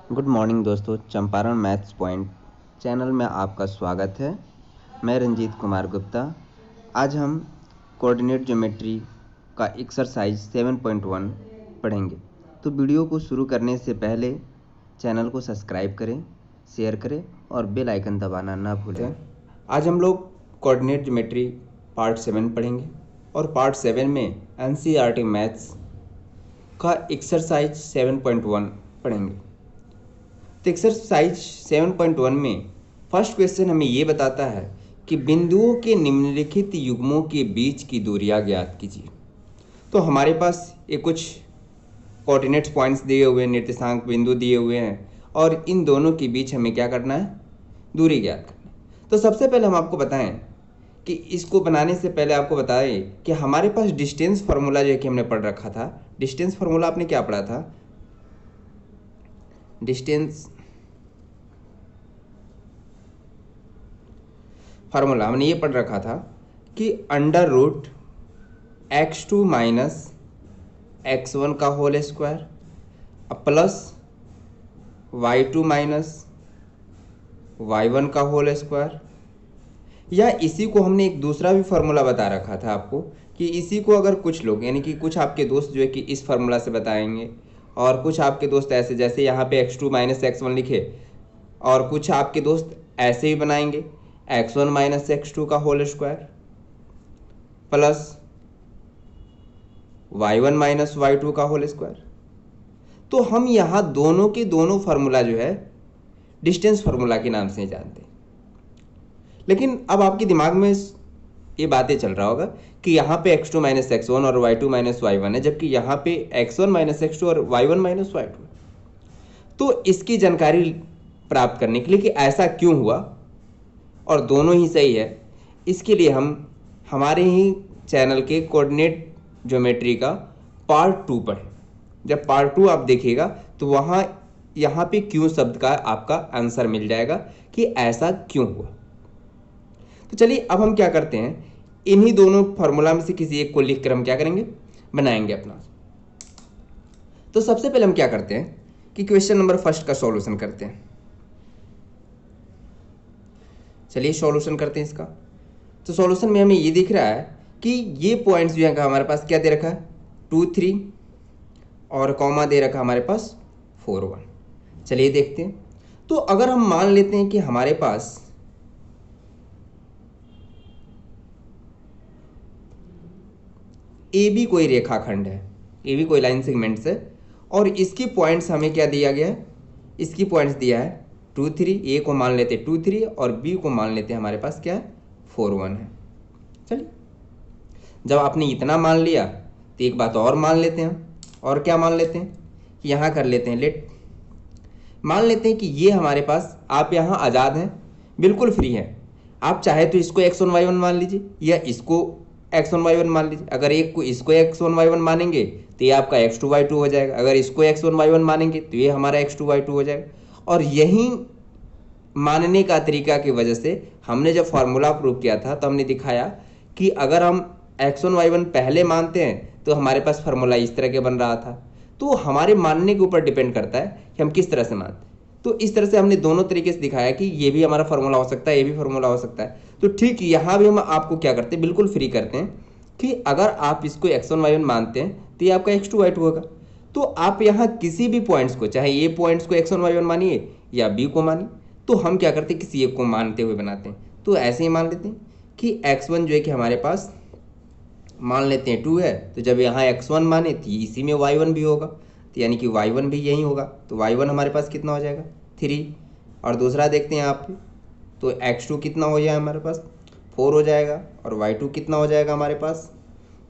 Good morning दोस्तों, Champaran maths point channel में आपका स्वागत है। मैं रंजीत कुमार गुप्ता। आज हम कोऑर्डिनेट ज्योमेट्री का एक्सरसाइज 7.1 पढ़ेंगे। तो वीडियो को शुरू करने से पहले चैनल को सब्सक्राइब करें, शेयर करें और बेल आइकन दबाना ना भूलें। आज हम लोग कोऑर्डिनेट ज्योमेट्री पार्ट 7 पढ़ेंगे और पार्ट 7 में एनसीईआरटी मैथ्स का एक्सरसाइज 7.1 पढ़ेंगे। तो एक्सरसाइज 7.1 में फर्स्ट क्वेश्चन हमें ये बताता है कि बिंदुओं के निम्नलिखित युग्मों के बीच की दूरियां ज्ञात कीजिए। तो हमारे पास ये कुछ कोऑर्डिनेट्स पॉइंट्स दिए हुए हैं, निर्देशांक बिंदु दिए हुए हैं और इन दोनों के बीच हमें क्या करना है, दूरी ज्ञात करना है। तो सबसे पहले हम आपको बताएं कि इसको बनाने से पहले आपको बताएं कि हमारे पास डिस्टेंस फार्मूला जो है कि हमने पढ़ रखा था। डिस्टेंस फार्मूला आपने क्या पढ़ा था? डिस्टेंस फार्मूला हमने ये पढ़ रखा था कि under root x2 minus x1 का whole square plus y2 minus y1 का होल स्क्वायर, या इसी को हमने एक दूसरा भी फार्मूला बता रखा था आपको कि इसी को अगर कुछ लोग यानी कि कुछ आपके दोस्त जो है कि इस फार्मूला से बताएंगे और कुछ आपके दोस्त ऐसे, जैसे यहाँ पे x2 माइनस x1 लिखे, और कुछ आपके दोस्त ऐसे ही बनाएंगे x1 माइनस x2 का whole square plus y1 minus y2 का होल स्क्वायर। तो हम यहाँ दोनों के दोनों फार्मूला जो है डिस्टेंस फार्मूला के नाम से जानते हैं। लेकिन अब आपके दिमाग में ये बातें चल रहा होगा कि यहाँ पे x2 माइनस x1 और y2 माइनस y1 है, जबकि यहाँ पे x1 माइनस x2 और y1 माइनस y2। तो इसकी जानकारी प्राप्त करने के लिए कि ऐसा क्यों हुआ और दोनों ही सही है, इसके लिए हम हमारे ही चैनल के कोऑर्डिनेट ज्योमेट्री का पार्ट 2 पढ़ें। जब पार्ट 2 आप देखिएगा तो वहाँ यहाँ पे क्यों शब्द का आपका आंसर मिल जाएगा कि ऐसा क्यों हुआ। तो चलिए अब हम क्या करते हैं, इन्हीं दोनों फार्मूला में से किसी एक को लिख कर हम क्या करेंगे, बनाएंगे अपना। तो सबसे पहले हम क्या करते हैं कि क्वेश्चन नंबर फर्स्ट का सॉल्यूशन करते हैं। चलिए सॉल्यूशन करते हैं इसका। तो सॉल्यूशन में हमें ये दिख रहा है कि ये पॉइंट्स जो है हमारे पास क्या दे रखा है, 2 3 और कॉमा दे रखा हमारे पास 4 1। चलिए देखते हैं। तो अगर हम मान लेते हैं कि हमारे पास ए बी कोई रेखाखंड है, ए बी कोई लाइन सेगमेंट्स है, और इसकी पॉइंट्स हमें क्या दिया गया है, इसकी पॉइंट्स दिया है 2 3, ए को मान लेते हैं 2 3 और बी को मान लेते हैं हमारे पास क्या है 4 1 है। चलिए जब आपने इतना मान लिया तो एक बात और मान लेते हैं, और क्या मान लेते हैं कि यहाँ कर लेते हैं लेट, मान लेते हैं कि ये हमारे पास, आप यहाँ आज़ाद हैं, बिल्कुल फ्री हैं। आप चाहे तो इसको x1 y1 मान लीजिए या इसको x1 y1 मान लीजिए। अगर एक को इसको x1 y1 मानेंगे तो ये आपका x2 y2 हो जाएगा, अगर इसको x1 y1 मानेंगे तो ये हमारा x2 y2 हो जाएगा। और यही मानने का तरीका की वजह से हमने जब फार्मूला प्रूव किया था तो हमने दिखाया कि अगर हम x1 y1 पहले मानते हैं तो हमारे पास फार्मूला इस तरह के बन रहा था। तो हमारे मानने के ऊपर डिपेंड करता है कि हम किस तरह से मानते हैं। तो इस तरह से हमने दोनों तरीके से दिखाया कि ये भी हमारा फार्मूला हो सकता है, ये भी फार्मूला हो सकता है। तो ठीक यहाँ भी हम आपको क्या करते हैं, बिल्कुल फ्री करते हैं कि अगर आप इसको x1 y1 मानते हैं तो ये आपका x2 y2 होगा। तो आप यहाँ किसी भी पॉइंट्स को, चाहे ये पॉइंट्स को x1 y1 मानिए या बी को मानिए, तो हम क्या करते हैं, किसी एक को मानते हुए बनाते हैं। तो ऐसे ही मान लेते हैं कि x1 जो है कि हमारे पास मान लेते हैं 2 है, तो जब यहाँ x1 माने तो इसी में y1 भी होगा, तो यानी कि y1 भी यही होगा। तो y1 हमारे पास कितना हो जाएगा 3, और दूसरा देखते हैं आप, तो x2 कितना हो जाएगा हमारे पास 4 हो जाएगा, और y2 कितना हो जाएगा हमारे पास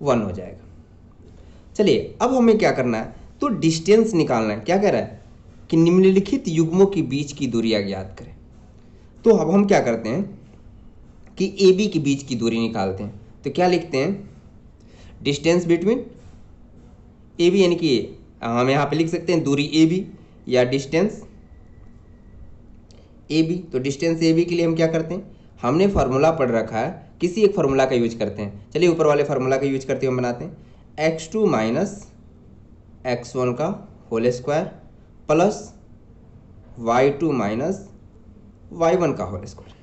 1 हो जाएगा। चलिए अब हमें क्या करना है, तो डिस्टेंस निकालना है। क्या कह रहा है कि निम्नलिखित युग्मों के बीच की दूरियां ज्ञात करें। तो अब हम क्या करते हैं कि ए बी के बीच की दूरी निकालते हैं। तो क्या लिखते हैं, डिस्टेंस बिटवीन ए बी, यानी कि हम यहाँ पे लिख सकते हैं दूरी ए बी या डिस्टेंस ए बी। तो डिस्टेंस ए बी के लिए हम क्या करते हैं, हमने फार्मूला पढ़ रखा है, किसी एक फार्मूला का यूज करते हैं। चलिए ऊपर वाले फार्मूला का यूज करते हुए हम बनाते हैं x2 माइनस x1 का whole square plus y2 minus y1 का होल स्क्वायर।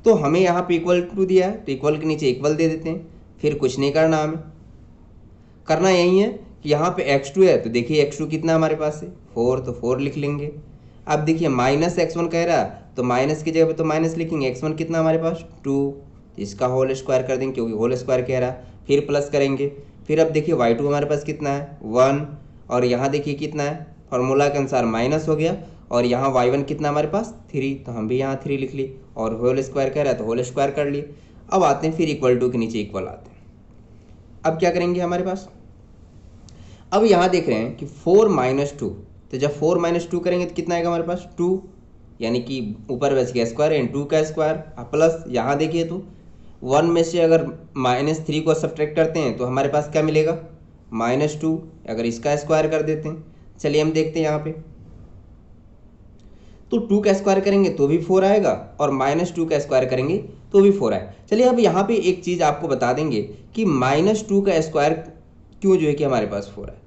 तो हमें यहाँ पे इक्वल टू दिया है तो इक्वल के नीचे इक्वल दे देते हैं, फिर कुछ नहीं करना, हमें करना यही है कि यहाँ पे x2 है तो देखिए x2 कितना हमारे पास है 4, तो 4 लिख लेंगे। अब देखिए माइनस x1 कह रहा है तो माइनस की जगह पे तो माइनस लिखेंगे, x1 कितना हमारे पास 2, इसका होल स्क्वायर कर देंगे क्योंकि होल स्क्वायर कह रहा है, फिर प्लस करेंगे। फिर अब देखिए y2 हमारे पास कितना है 1, और यहाँ देखिए कितना है फॉर्मूला के अनुसार माइनस हो गया, और यहाँ y1 कितना हमारे पास 3, तो हम भी यहाँ 3 लिख लिए, और होल स्क्वायर कह रहा है तो होल स्क्वायर कर लिए। अब आते हैं फिर इक्वल टू के नीचे इक्वल आते हैं। अब क्या करेंगे हमारे पास, अब यहाँ देख रहे हैं कि 4 माइनस 2, तो जब 4 माइनस 2 करेंगे तो कितना आएगा हमारे पास 2, यानी कि ऊपर बच गया स्क्वायर एंड 2 का स्क्वायर प्लस यहाँ देखिए तो 1 में से अगर -3 को सब्ट्रैक्ट करते हैं तो हमारे पास क्या मिलेगा -2, अगर इसका स्क्वायर कर देते हैं। चलिए हम देखते हैं यहाँ पे, तो 2 का स्क्वायर करेंगे तो भी 4 आएगा और -2 का स्क्वायर करेंगे तो भी 4 आएगा। चलिए अब यहाँ पे एक चीज़ आपको बता देंगे कि -2 का स्क्वायर क्यों जो है कि हमारे पास 4 है।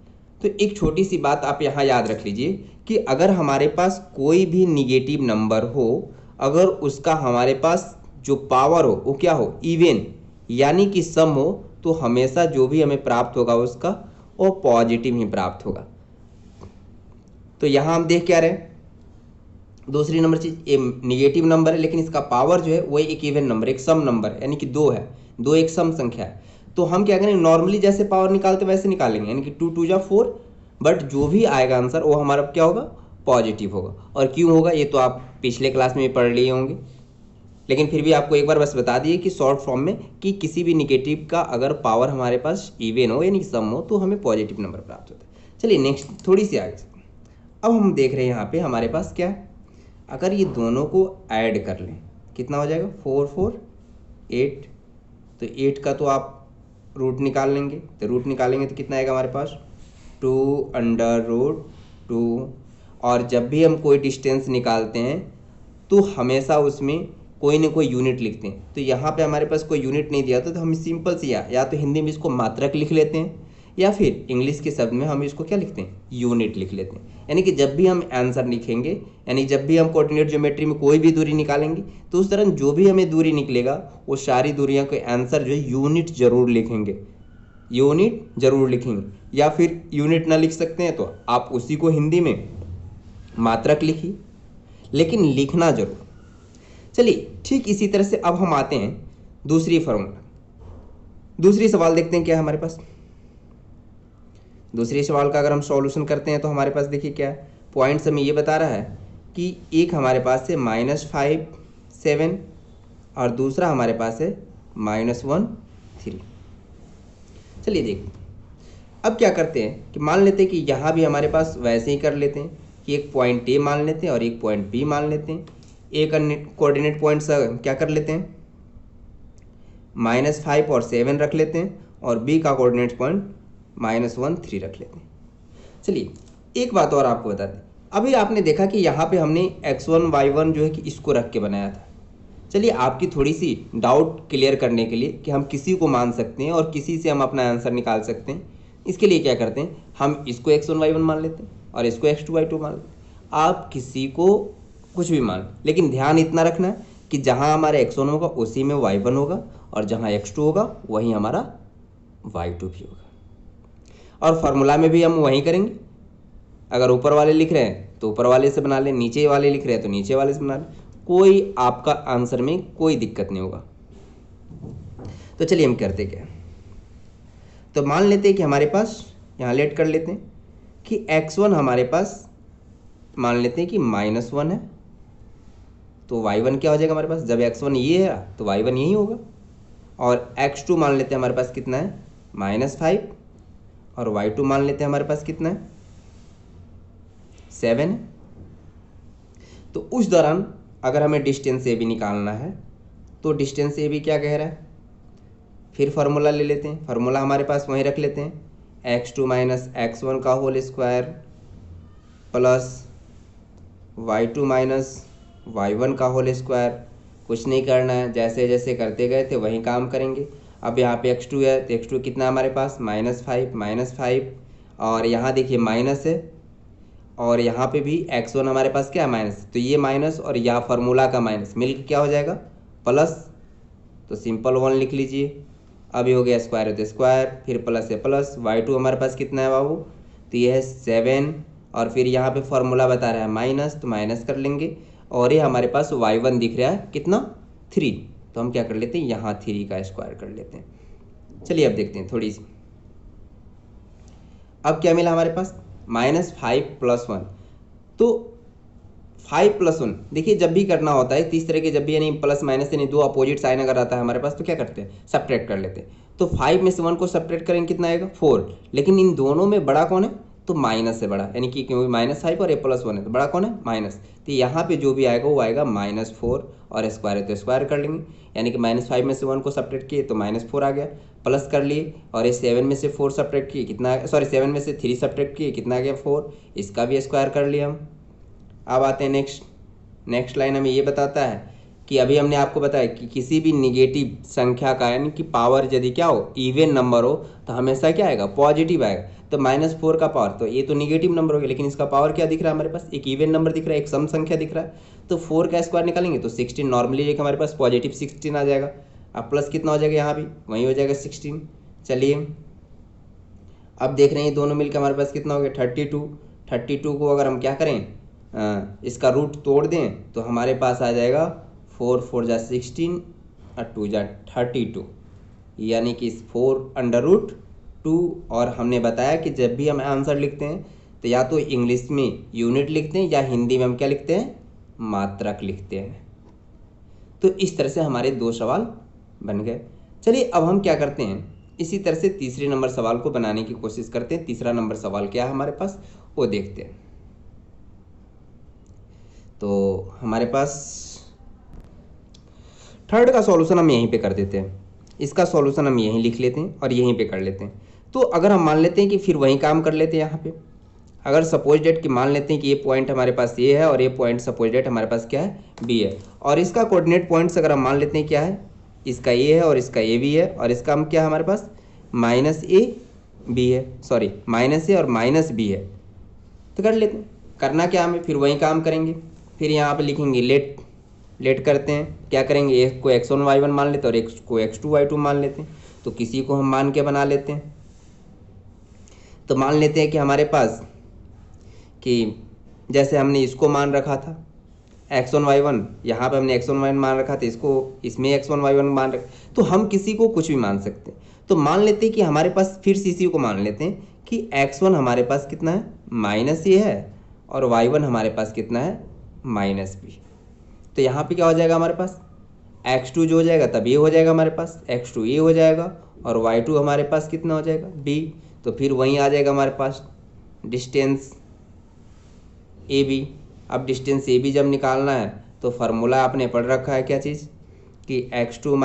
तो एक छोटी सी बात आप यहाँ याद रख लीजिए कि अगर हमारे पास कोई भी निगेटिव नंबर हो, अगर उसका हमारे पास जो पावर हो वो क्या हो इवन, यानी कि सम हो, तो हमेशा जो भी हमें प्राप्त होगा उसका वो पॉजिटिव ही प्राप्त होगा। तो यहाँ हम देख क्या रहे हैं, दूसरी नंबर चीज ये निगेटिव नंबर है लेकिन इसका पावर जो है वो एक इवन नंबर, एक सम नंबर है, यानी कि 2 है, 2 एक सम संख्या है। तो हम क्या करेंगे नॉर्मली जैसे पावर निकालते वैसे निकालेंगे, यानी कि 2 2 जा 4, बट जो भी आएगा आंसर वो हमारा क्या होगा पॉजिटिव होगा। और क्यों होगा ये तो आप पिछले क्लास में भी पढ़ लिए होंगे, लेकिन फिर भी आपको एक बार बस बता दिए कि शॉर्ट फॉर्म में कि किसी भी निगेटिव का अगर पावर हमारे पास इवन हो यानी सम हो तो हमें पॉजिटिव नंबर प्राप्त होता है। चलिए नेक्स्ट थोड़ी सी आगे, अब हम देख रहे हैं यहाँ पे हमारे पास क्या है, अगर ये दोनों को ऐड कर लें कितना हो जाएगा 4 4 8, तो 8 का तो आप रूट निकाल लेंगे, तो रूट निकालेंगे तो कितना आएगा हमारे पास 2√2। और जब भी हम कोई डिस्टेंस निकालते हैं तो हमेशा उसमें कोई ना कोई यूनिट लिखते हैं। तो यहाँ पे हमारे पास कोई यूनिट नहीं दिया तो हम सिंपल से या तो हिंदी में इसको मात्रक लिख लेते हैं या फिर इंग्लिश के शब्द में हम इसको क्या लिखते हैं यूनिट लिख लेते हैं। यानी कि जब भी हम आंसर लिखेंगे, यानी जब भी हम कोऑर्डिनेट ज्योमेट्री में कोई भी दूरी निकालेंगे तो उस तरह जो भी हमें दूरी निकलेगा वो सारी दूरियां के आंसर जो है यूनिट जरूर लिखेंगे, यूनिट जरूर लिखेंगे। या फिर यूनिट ना लिख सकते हैं तो आप उसी को हिंदी में मात्रक लिखिए, लेकिन लिखना जरूर। चलिए ठीक इसी तरह से अब हम आते हैं दूसरी फॉर्मूला, दूसरी सवाल देखते हैं क्या है हमारे पास। दूसरे सवाल का अगर हम सॉल्यूशन करते हैं तो हमारे पास देखिए क्या है, पॉइंट्स हमें ये बता रहा है कि एक हमारे पास है -5 7 और दूसरा हमारे पास है -1 3। चलिए देखते अब क्या करते हैं कि मान लेते हैं कि यहाँ भी हमारे पास वैसे ही कर लेते हैं कि एक पॉइंट ए मान लेते हैं और एक पॉइंट बी मान लेते हैं। ए का कोऑर्डिनेट पॉइंट्स क्या कर लेते हैं -5 और 7 रख लेते हैं, और बी का कोऑर्डिनेट पॉइंट -1 3 रख लेते हैं। चलिए एक बात और आपको बता दें, अभी आपने देखा कि यहाँ पे हमने x1 y1 जो है कि इसको रख के बनाया था। चलिए आपकी थोड़ी सी डाउट क्लियर करने के लिए कि हम किसी को मान सकते हैं और किसी से हम अपना आंसर निकाल सकते हैं, इसके लिए क्या करते हैं हम इसको x1 y1 मान लेते हैं और इसको x2 y2 मान लेते हैं। आप किसी को कुछ भी मान, लेकिन ध्यान इतना रखना है कि जहाँ हमारा x1 होगा उसी में y1 होगा, और जहाँ x2 होगा वहीं हमारा y2 भी होगा। और फार्मूला में भी हम वही करेंगे, अगर ऊपर वाले लिख रहे हैं तो ऊपर वाले से बना लें, नीचे वाले लिख रहे हैं तो नीचे वाले से बना लें, कोई आपका आंसर में कोई दिक्कत नहीं होगा। तो चलिए हम करते क्या, तो मान लेते हैं कि हमारे पास यहाँ लेट कर लेते हैं कि x1 हमारे पास मान लेते हैं कि -1 है, तो y1 क्या हो जाएगा हमारे पास, जब x1 ये है तो y1 यही होगा। और x2 मान लेते हैं हमारे पास कितना है -5, और y2 मान लेते हैं हमारे पास कितना है 7 है। तो उस दौरान अगर हमें डिस्टेंस ए भी निकालना है तो डिस्टेंस ए भी क्या कह रहा है, फिर फार्मूला ले लेते हैं, फार्मूला हमारे पास वहीं रख लेते हैं, x2 - x1 का whole square plus y2 - y1 का होल स्क्वायर। कुछ नहीं करना है, जैसे जैसे करते गए थे वहीं काम करेंगे। अब यहाँ पे x2 है तो x2 कितना हमारे पास -5 और यहाँ देखिए माइनस है, और यहाँ पे भी x1 हमारे पास क्या है माइनस, तो ये माइनस और यह फार्मूला का माइनस मिलकर क्या हो जाएगा प्लस, तो सिंपल 1 लिख लीजिए। अभी हो गया स्क्वायर है तो स्क्वायर, फिर प्लस है प्लस, y2 हमारे पास कितना है बाबू, तो ये है 7 और फिर यहाँ पे फार्मूला बता रहा है माइनस, तो माइनस कर लेंगे और ये हमारे पास y1 दिख रहा है कितना 3, तो हम क्या कर लेते हैं यहाँ 3 का स्क्वायर कर लेते हैं। चलिए अब देखते हैं थोड़ी सी, अब क्या मिला हमारे पास -5 + 1, तो 5 + 1 देखिए जब भी करना होता है तीस तरह के, जब भी यानी प्लस माइनस यानी दो अपोजिट साइन अगर आता है हमारे पास तो क्या करते हैं सब्ट्रैक्ट कर लेते हैं। तो 5 में से 1 को सब्ट्रैक्ट करेंगे कितना आएगा 4, लेकिन इन दोनों में बड़ा कौन है, तो माइनस से बड़ा, यानी कि क्योंकि -5 और a + 1 है तो बड़ा कौन है माइनस, तो यहाँ पे जो भी आएगा वो आएगा -4 और स्क्वायर है तो स्क्वायर कर लेंगे, यानी कि -5 में से 1 को सब्ट्रैक्ट किए तो -4 आ गया, प्लस कर लिए और ये 7 में से 4 सब्ट्रैक्ट किए कितना, सॉरी 7 में से 3 सब्ट्रैक्ट किए कितना आ गया 4, इसका भी स्क्वायर कर लिया हम। अब आते हैं नेक्स्ट लाइन हमें ये बताता है कि अभी हमने आपको बताया कि किसी भी निगेटिव संख्या का यानी कि पावर यदि क्या हो इवन नंबर हो तो हमेशा क्या आएगा पॉजिटिव आएगा, तो -4 का पावर, तो ये तो निगेटिव नंबर हो गया लेकिन इसका पावर क्या दिख रहा है हमारे पास एक इवन नंबर दिख रहा है, एक सम संख्या दिख रहा है, तो 4 का स्क्वायर निकालेंगे तो 16 नॉर्मली एक हमारे पास पॉजिटिव 16 आ जाएगा, अब प्लस कितना हो जाएगा यहाँ भी वही हो जाएगा 16। चलिए अब देख रहे हैं दोनों मिलकर हमारे पास कितना हो गया 32 को अगर हम क्या करें इसका रूट तोड़ दें तो हमारे पास आ जाएगा 4 4 जा 16 और 2 जा 32, यानी कि 4√2। और हमने बताया कि जब भी हम आंसर लिखते हैं तो या तो इंग्लिश में यूनिट लिखते हैं या हिंदी में हम क्या लिखते हैं मात्रक लिखते हैं। तो इस तरह से हमारे 2 सवाल बन गए। चलिए अब हम क्या करते हैं इसी तरह से तीसरे नंबर सवाल को बनाने की कोशिश करते हैं। तीसरा नंबर सवाल क्या है हमारे पास वो देखते हैं। तो हमारे पास थर्ड का सॉल्यूशन हम यहीं पे कर देते हैं, इसका सॉल्यूशन हम यहीं लिख लेते हैं और यहीं पे कर लेते हैं। तो अगर हम मान लेते हैं कि फिर वही काम कर लेते हैं यहाँ पे, अगर सपोज डेट कि मान लेते हैं कि ये पॉइंट हमारे पास ये है और ये पॉइंट सपोज डेट हमारे पास क्या है बी है, और इसका कोऑर्डिनेट पॉइंट्स अगर हम मान लेते हैं क्या है इसका ये है और इसका ये भी है और इसका हम क्या है हमारे पास -a b है, सॉरी -a और -b है, तो कर लेते हैं। करना क्या हमें फिर वही काम करेंगे, फिर यहाँ पे लिखेंगे लेट करते हैं, क्या करेंगे एक को x1 y1 मान लेते हैं और एक को x2 y2 मान लेते हैं, तो किसी को हम मान के बना लेते हैं। तो मान लेते हैं कि हमारे पास कि जैसे हमने इसको मान रखा था x1 y1, यहाँ पे हमने x1 y1 मान रखा था, इसको इसमें x1 y1 मान रखा, तो हम किसी को कुछ भी मान सकते हैं। तो मान लेते हैं कि हमारे पास फिर इसी को मान लेते हैं कि x1 हमारे पास कितना है -a है और y1 हमारे पास कितना है -b। तो यहाँ पे क्या हो जाएगा हमारे पास x2 जो हो जाएगा तब ये हो जाएगा हमारे पास x2 ये हो जाएगा और y2 हमारे पास कितना हो जाएगा b। तो फिर वहीं आ जाएगा हमारे पास डिस्टेंस AB। अब डिस्टेंस AB जब निकालना है तो फार्मूला आपने पढ़ रखा है क्या चीज़ कि x2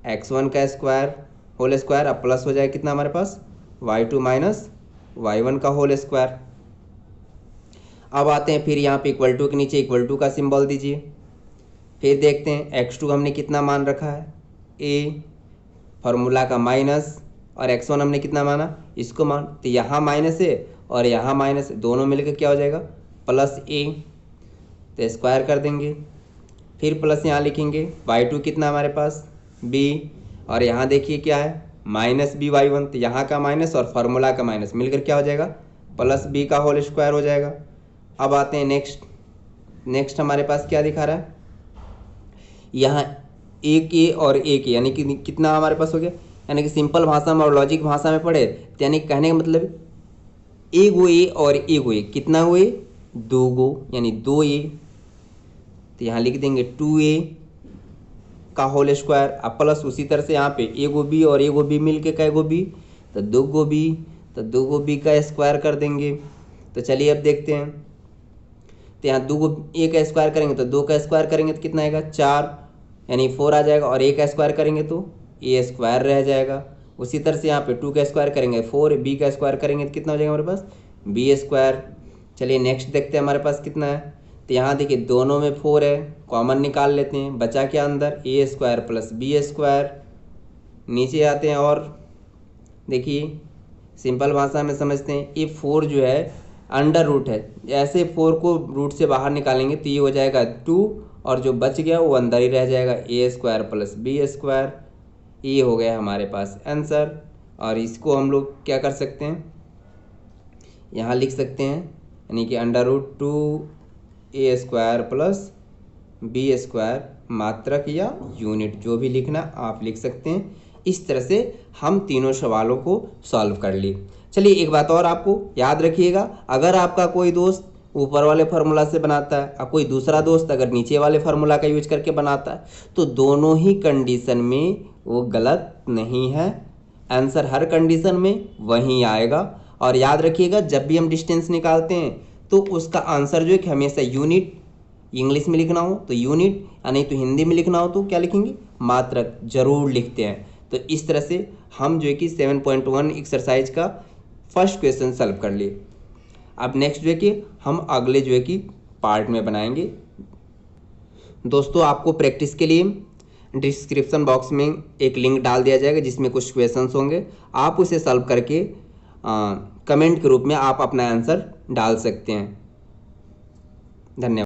- x1 का स्क्वायर होल स्क्वायर, अब प्लस हो जाएगा कितना हमारे पास y2 - y1 का होल स्क्वायर। अब आते हैं फिर यहाँ पे इक्वल टू के नीचे इक्वल टू का सिंबल दीजिए, फिर देखते हैं x2 हमने कितना मान रखा है a, फार्मूला का माइनस, और x1 हमने कितना माना इसको मान, तो यहाँ माइनस है और यहाँ माइनस, दोनों मिलकर क्या हो जाएगा +a, तो स्क्वायर कर देंगे, फिर प्लस यहाँ लिखेंगे y2 कितना हमारे पास b, और यहाँ देखिए क्या है -b y1, तो यहाँ का माइनस और फार्मूला का माइनस मिलकर क्या हो जाएगा +b का होल स्क्वायर हो जाएगा। अब आते हैं नेक्स्ट हमारे पास क्या दिखा रहा है यहाँ एक ए और एक ए, यानी कि कितना हमारे पास हो गया, यानी कि सिंपल भाषा में और लॉजिक भाषा में पढ़े तो यानी कहने का मतलब ए गो ए और ए गो ए, कितना हुए 2 गो यानी 2a, तो यहाँ लिख देंगे 2a का होल स्क्वायर, अब प्लस उसी तरह से यहाँ पे ए गो बी और ए गो बी मिल के कै गो बी तो 2 गो बी, तो 2 गो बी का स्क्वायर कर देंगे। तो चलिए अब देखते हैं, तो यहाँ 2 को ए का स्क्वायर करेंगे तो 2 का स्क्वायर करेंगे तो कितना आएगा 4 यानी 4 आ जाएगा, और ए का स्क्वायर करेंगे तो ए स्क्वायर रह जाएगा। उसी तरह से यहाँ पे 2 का स्क्वायर करेंगे 4, बी का स्क्वायर करेंगे तो कितना हो जाएगा हमारे पास बी स्क्वायर। चलिए नेक्स्ट देखते हैं हमारे पास कितना है, तो यहाँ देखिए दोनों में 4 है, कॉमन निकाल लेते हैं, बचा क्या अंदर ए स्क्वायर प्लस बी स्क्वायर। नीचे आते हैं और देखिए सिंपल भाषा में समझते हैं, ये 4 जो है अंडर रूट है, ऐसे 4 को रूट से बाहर निकालेंगे तो ये हो जाएगा 2 और जो बच गया वो अंदर ही रह जाएगा a square plus b square. ये हो गया हमारे पास आंसर। और इसको हम लोग क्या कर सकते हैं, यहाँ लिख सकते हैं, यानी कि under root 2a square plus b square, मात्रक या यूनिट जो भी लिखना आप लिख सकते हैं। इस तरह से हम तीनों सवालों को सॉल्व कर लिए। चलिए एक बात और आपको याद रखिएगा, अगर आपका कोई दोस्त ऊपर वाले फार्मूला से बनाता है और कोई दूसरा दोस्त अगर नीचे वाले फार्मूला का यूज करके बनाता है तो दोनों ही कंडीशन में वो गलत नहीं है, आंसर हर कंडीशन में वही आएगा। और याद रखिएगा जब भी हम डिस्टेंस निकालते हैं तो उसका आंसर जो है कि हमेशा यूनिट, इंग्लिश में लिखना हो तो यूनिट, या नहीं तो हिंदी में लिखना हो तो क्या लिखेंगे, मात्रक जरूर लिखते हैं। तो इस तरह से हम जो है कि 7.1 एक्सरसाइज का फर्स्ट क्वेश्चन सॉल्व कर लिए। अब नेक्स्ट जो है कि हम अगले जो है कि पार्ट में बनाएंगे। दोस्तों आपको प्रैक्टिस के लिए डिस्क्रिप्शन बॉक्स में एक लिंक डाल दिया जाएगा जिसमें कुछ क्वेश्चंस होंगे, आप उसे सॉल्व करके कमेंट के रूप में आप अपना आंसर डाल सकते हैं। धन्यवाद।